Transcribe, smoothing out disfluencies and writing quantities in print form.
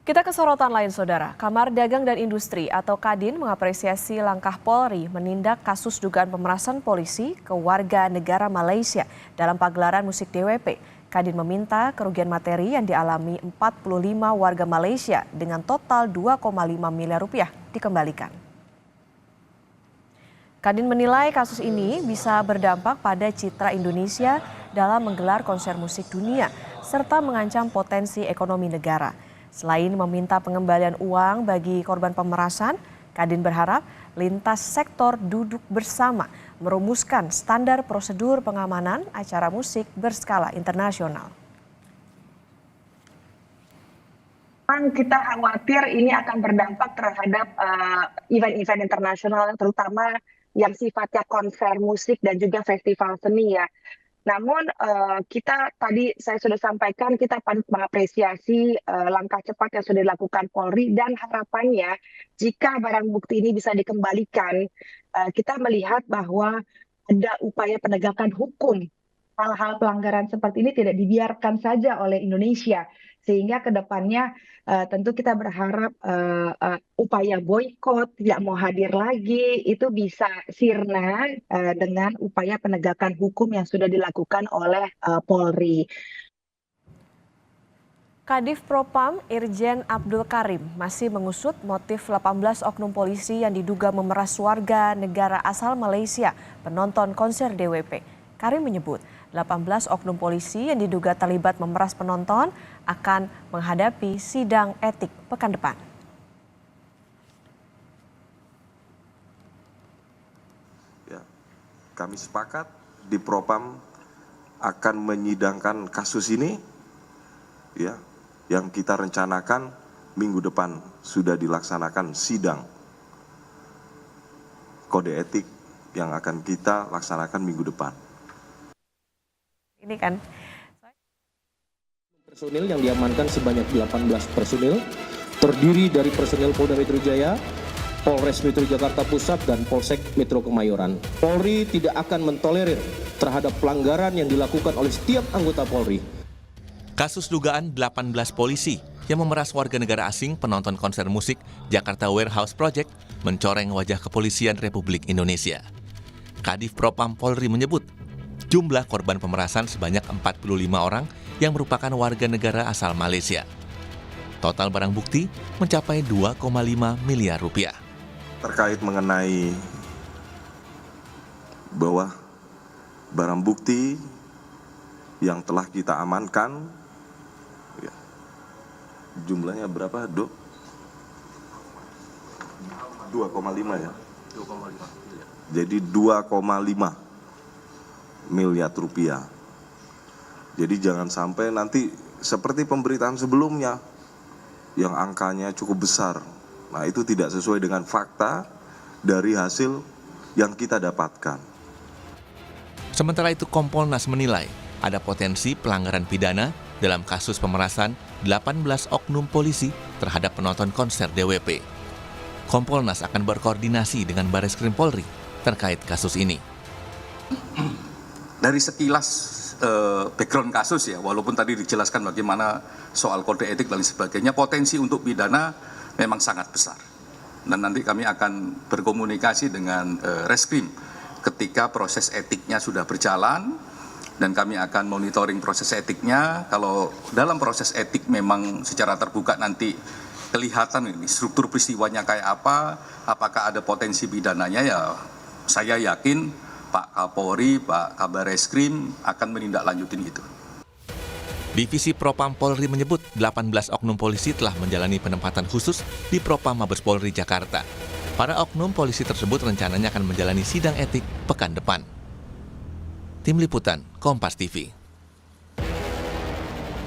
Kita ke sorotan lain, Saudara. Kamar Dagang dan Industri atau Kadin mengapresiasi langkah Polri menindak kasus dugaan pemerasan polisi ke warga negara Malaysia dalam pagelaran musik DWP. Kadin meminta kerugian materi yang dialami 45 warga Malaysia dengan total 2,5 miliar rupiah dikembalikan. Kadin menilai kasus ini bisa berdampak pada citra Indonesia dalam menggelar konser musik dunia serta mengancam potensi ekonomi negara. Selain meminta pengembalian uang bagi korban pemerasan, Kadin berharap lintas sektor duduk bersama merumuskan standar prosedur pengamanan acara musik berskala internasional. Kita khawatir ini akan berdampak terhadap event-event internasional, terutama yang sifatnya konser musik dan juga festival seni ya. Namun kita tadi saya sudah sampaikan kita patut mengapresiasi langkah cepat yang sudah dilakukan Polri dan harapannya jika barang bukti ini bisa dikembalikan, kita melihat bahwa ada upaya penegakan hukum. Hal-hal pelanggaran seperti ini tidak dibiarkan saja oleh Indonesia, sehingga ke depannya tentu kita berharap upaya boikot tidak mau hadir lagi itu bisa sirna dengan upaya penegakan hukum yang sudah dilakukan oleh Polri. Kadif Propam Irjen Abdul Karim masih mengusut motif 18 oknum polisi yang diduga memeras warga negara asal Malaysia penonton konser DWP. Karim menyebut 18 oknum polisi yang diduga terlibat memeras penonton akan menghadapi sidang etik pekan depan. Ya, kami sepakat di Propam akan menyidangkan kasus ini, ya, yang kita rencanakan minggu depan sudah dilaksanakan sidang kode etik yang akan kita laksanakan minggu depan. Ini kan personil yang diamankan sebanyak 18 personil terdiri dari personil Polda Metro Jaya, Polres Metro Jakarta Pusat dan Polsek Metro Kemayoran. Polri tidak akan mentolerir terhadap pelanggaran yang dilakukan oleh setiap anggota Polri. Kasus dugaan 18 polisi yang memeras warga negara asing penonton konser musik Jakarta Warehouse Project mencoreng wajah kepolisian Republik Indonesia. Kadif Propam Polri menyebut jumlah korban pemerasan sebanyak 45 orang yang merupakan warga negara asal Malaysia. Total barang bukti mencapai 2,5 miliar rupiah. Terkait mengenai bahwa barang bukti yang telah kita amankan, ya, jumlahnya berapa, Dok? 2,5 ya? 2,5. Jadi 2,5 miliar rupiah. Jadi jangan sampai nanti seperti pemberitaan sebelumnya yang angkanya cukup besar. Nah, itu tidak sesuai dengan fakta dari hasil yang kita dapatkan. Sementara itu Kompolnas menilai ada potensi pelanggaran pidana dalam kasus pemerasan 18 oknum polisi terhadap penonton konser DWP. Kompolnas akan berkoordinasi dengan Bareskrim Polri terkait kasus ini. Dari sekilas background kasus ya, walaupun tadi dijelaskan bagaimana soal kode etik dan sebagainya, potensi untuk pidana memang sangat besar. Dan nanti kami akan berkomunikasi dengan Reskrim ketika proses etiknya sudah berjalan, dan kami akan monitoring proses etiknya. Kalau dalam proses etik memang secara terbuka nanti kelihatan ini struktur peristiwanya kayak apa, apakah ada potensi pidananya, ya saya yakin Pak Kapolri, Pak Kabar Reskrim akan menindaklanjutin itu. Divisi Propam Polri menyebut 18 oknum polisi telah menjalani penempatan khusus di Propam Mabes Polri Jakarta. Para oknum polisi tersebut rencananya akan menjalani sidang etik pekan depan. Tim Liputan, Kompas TV.